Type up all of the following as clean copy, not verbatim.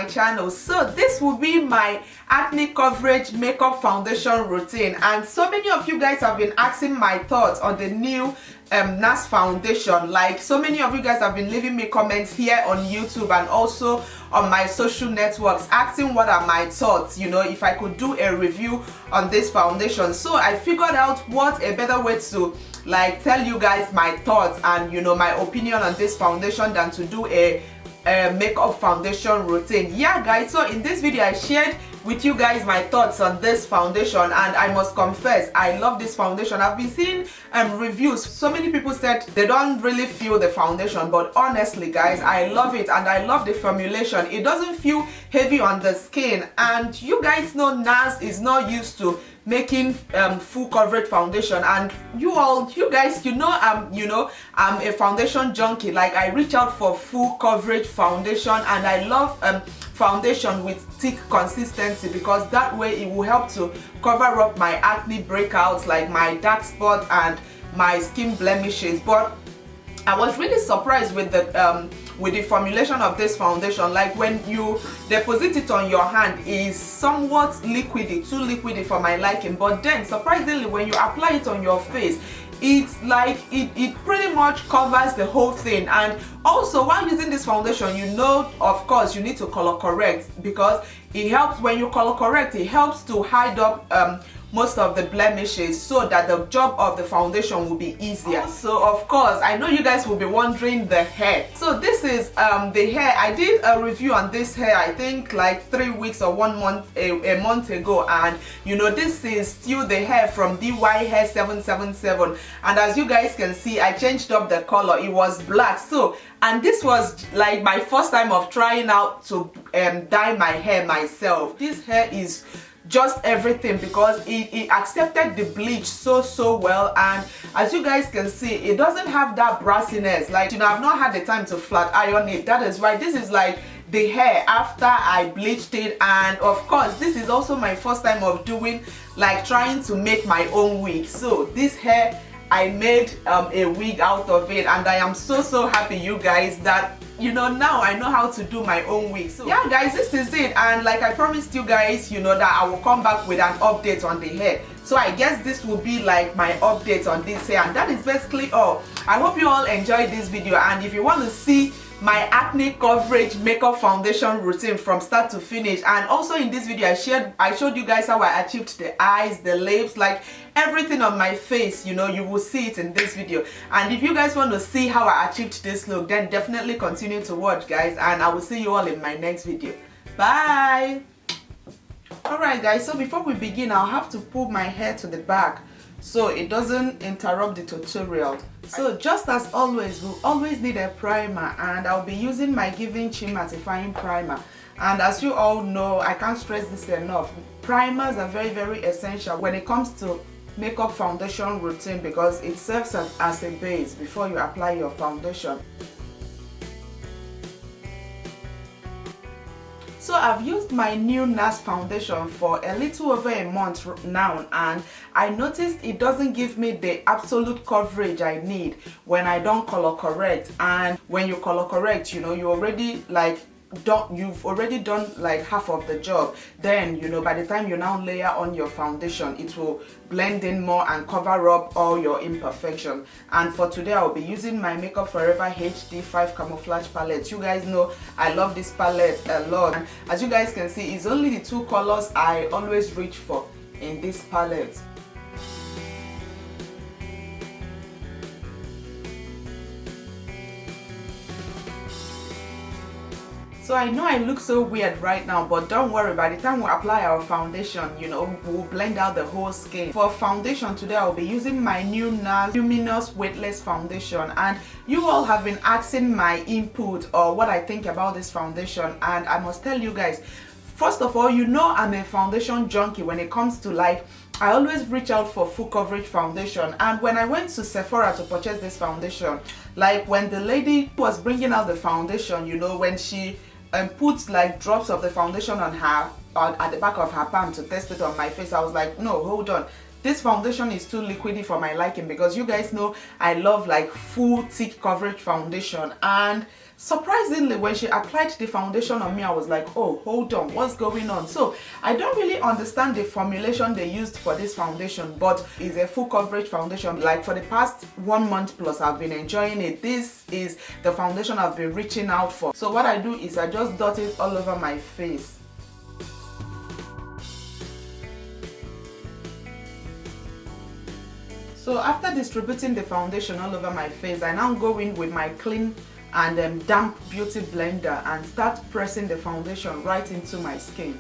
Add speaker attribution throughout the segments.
Speaker 1: channel. So this will be my acne coverage makeup foundation routine, and so many of you guys have been asking my thoughts on the new Nars foundation. Like, so many of you guys have been leaving me comments here on YouTube and also on my social networks asking what are my thoughts, you know, if I could do a review on this foundation. So I figured out what a better way to like tell you guys my thoughts and, you know, my opinion on this foundation than to do a makeup foundation routine. Yeah guys, so in this video I shared with you guys my thoughts on this foundation, and I must confess I love this foundation. I've been seeing reviews. So many people said they don't really feel the foundation, but honestly guys, I love it and I love the formulation. It doesn't feel heavy on the skin, and you guys know Nars is not used to making full coverage foundation, and you guys, you know I'm a foundation junkie. Like, I reach out for full coverage foundation, and I love foundation with thick consistency, because that way it will help to cover up my acne breakouts, like my dark spots and my skin blemishes. But I was really surprised with the formulation of this foundation. Like, when you deposit it on your hand, is somewhat liquidy, too liquidy for my liking, but then surprisingly when you apply it on your face, it's like it pretty much covers the whole thing. And also, while using this foundation, you know, of course you need to color correct, because it helps when you color correct. It helps to hide up most of the blemishes, so that the job of the foundation will be easier. So of course, I know you guys will be wondering the hair. So this is the hair. I did a review on this hair, I think like 3 weeks or 1 month, a month ago, and you know, this is still the hair from DY Hair 777, and as you guys can see, I changed up the color. It was black. So, and this was like my first time of trying out to dye my hair myself. This hair is just everything, because it accepted the bleach so well, and as you guys can see, it doesn't have that brassiness. Like, you know, I've not had the time to flat iron it. That is why this is like the hair after I bleached it. And of course, this is also my first time of doing, like, trying to make my own wig. So this hair, I made a wig out of it, and I am so happy, you guys, that, you know, now I know how to do my own wig. So yeah guys, this is it, and like I promised you guys, you know, that I will come back with an update on the hair. So I guess this will be like my update on this hair, and that is basically all. I hope you all enjoyed this video, and if you want to see my acne coverage makeup foundation routine from start to finish, and also in this video I showed you guys how I achieved the eyes, the lips, like everything on my face, you know, you will see it in this video. And if you guys want to see how I achieved this look, then definitely continue to watch guys, and I will see you all in my next video. Bye. Alright guys, so before we begin, I'll have to pull my hair to the back so it doesn't interrupt the tutorial. So just as always, we'll always need a primer, and I'll be using my Givenchy mattifying primer. And as you all know, I can't stress this enough, primers are very essential when it comes to makeup foundation routine, because it serves as a base before you apply your foundation. So I've used my new Nars foundation for a little over a month now, and I noticed it doesn't give me the absolute coverage I need when I don't color correct. And when you color correct, you know, you've already done like half of the job. Then, you know, by the time you now layer on your foundation, it will blend in more and cover up all your imperfection. And for today, I'll be using my Makeup Forever HD 5 Camouflage palette. You guys know I love this palette a lot, and as you guys can see, it's only the 2 colors I always reach for in this palette. So I know I look so weird right now, but don't worry, by the time we apply our foundation, you know, we'll blend out the whole skin. For foundation today, I'll be using my new Nars Luminous Weightless Foundation, and you all have been asking my input or what I think about this foundation, and I must tell you guys, first of all, you know I'm a foundation junkie. When it comes to, like, I always reach out for full coverage foundation, and when I went to Sephora to purchase this foundation, like when the lady was bringing out the foundation, you know, when she put like drops of the foundation on her at the back of her palm to test it on my face, I was like, no, hold on, this foundation is too liquidy for my liking, because you guys know I love like full thick coverage foundation. And surprisingly, when she applied the foundation on me, I was like, oh, hold on, what's going on? So I don't really understand the formulation they used for this foundation, but it's a full coverage foundation. Like for the past 1 month plus, I've been enjoying it. This is the foundation I've been reaching out for. So what I do is I just dot it all over my face. So after distributing the foundation all over my face, I now go in with my clean and damp beauty blender and start pressing the foundation right into my skin.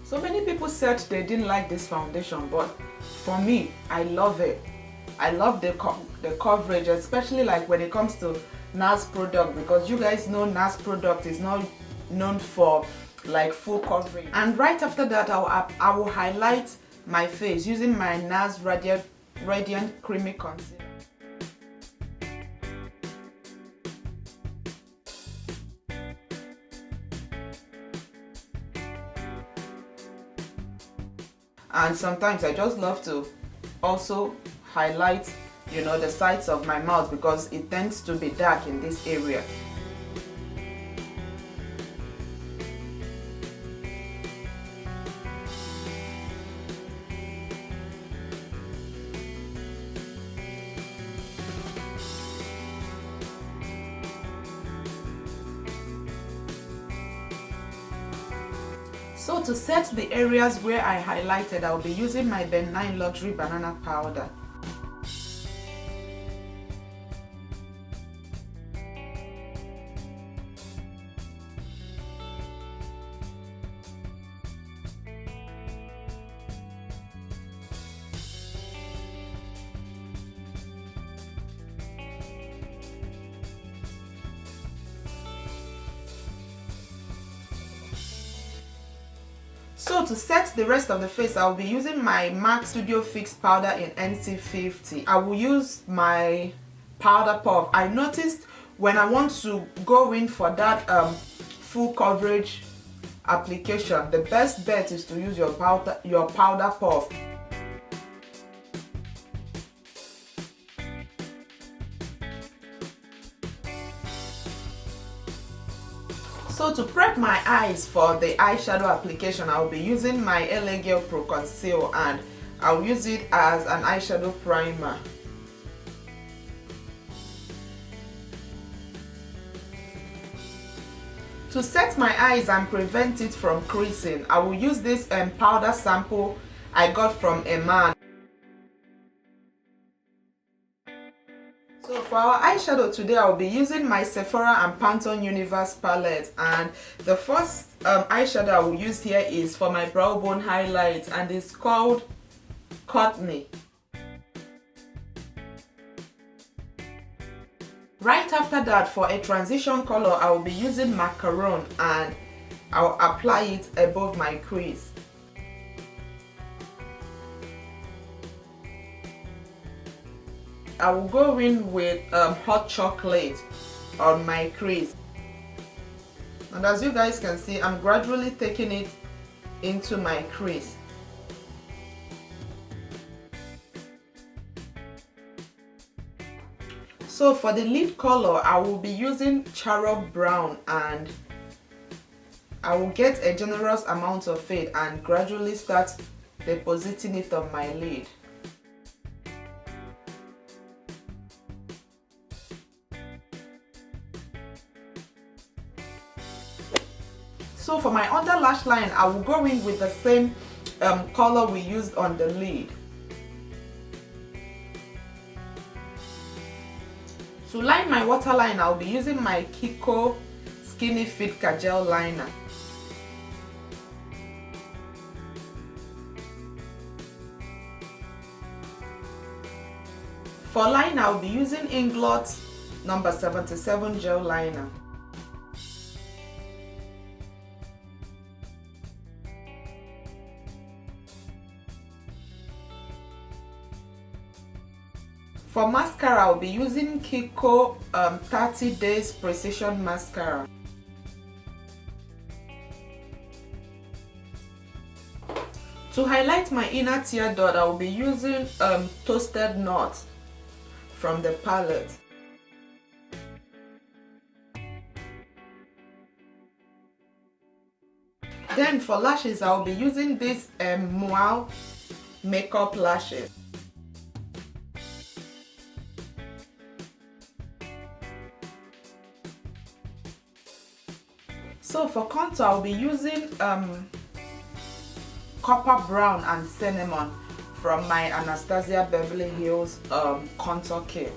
Speaker 1: So many people said they didn't like this foundation, but for me, I love it. I love the coverage, especially like when it comes to Nars product, because you guys know Nars product is not known for like full coverage. And right after that, I will highlight my face using my Nars Radiant Creamy Concealer. And sometimes I just love to also highlight, you know, the sides of my mouth because it tends to be dark in this area. So to set the areas where I highlighted, I'll be using my Ben 9 Luxury Banana Powder. So to set the rest of the face, I'll be using my M.a.c Studio Fix powder in NC50. I will use my powder puff. I noticed when I want to go in for that full coverage application, the best bet is to use your powder puff. So to prep my eyes for the eyeshadow application, I'll be using my L.A Girl Pro Conceal, and I'll use it as an eyeshadow primer. To set my eyes and prevent it from creasing, I will use this powder sample I got from Iman. So for our eyeshadow today, I'll be using my Sephora and Pantone Universe palette, and the first eyeshadow I will use here is for my brow bone highlights, and it's called Chutney. Right after that, for a transition color, I will be using Macaroon, and I'll apply it above my crease. I will go in with hot chocolate on my crease, and as you guys can see, I'm gradually taking it into my crease. So for the lid color, I will be using Charob brown, and I will get a generous amount of it and gradually start depositing it on my lid. So for my under lash line, I will go in with the same color we used on the lid. To line my waterline, I'll be using my Kiko Skinny Fit Kajal liner. For line, I'll be using Inglot number 77 gel liner. For mascara, I'll be using Kiko 30 Days Precision Mascara. To highlight my inner tear dot, I will be using Toasted Nuts from the palette. Then for lashes, I will be using this M.a.c makeup lashes. So for contour, I'll be using Copper Brown and Cinnamon from my Anastasia Beverly Hills contour kit.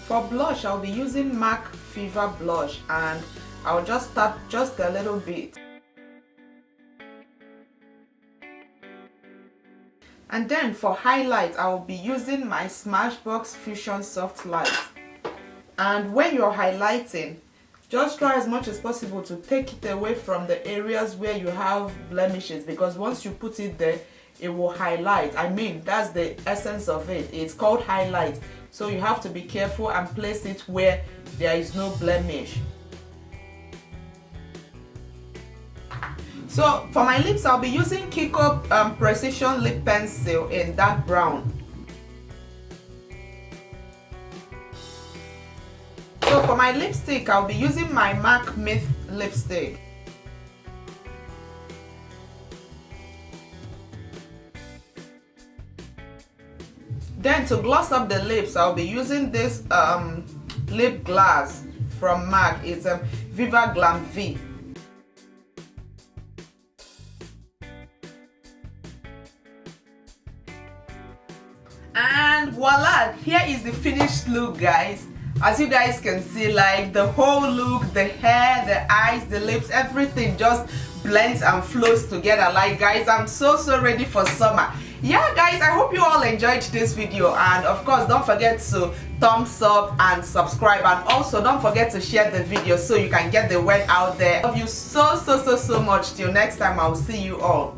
Speaker 1: For blush, I'll be using M.a.c Fever Blush, and I'll just tap just a little bit. And then for highlight, I will be using my Smashbox Fusion Soft Light. And when you're highlighting, just try as much as possible to take it away from the areas where you have blemishes, because once you put it there, it will highlight. I mean, that's the essence of it. It's called highlight. So you have to be careful and place it where there is no blemish. So for my lips, I'll be using Kiko Precision Lip Pencil in dark brown. So for my lipstick, I'll be using my M.a.c Myth lipstick. Then to gloss up the lips, I'll be using this lip gloss from M.a.c. It's a Viva Glam V. And voila, here is the finished look, guys. As you guys can see, like the whole look, the hair, the eyes, the lips, everything just blends and flows together. Like, guys, I'm so ready for summer. Yeah, guys, I hope you all enjoyed this video, and of course don't forget to thumbs up and subscribe, and also don't forget to share the video so you can get the word out there. I love you so much. Till next time, I'll see you all.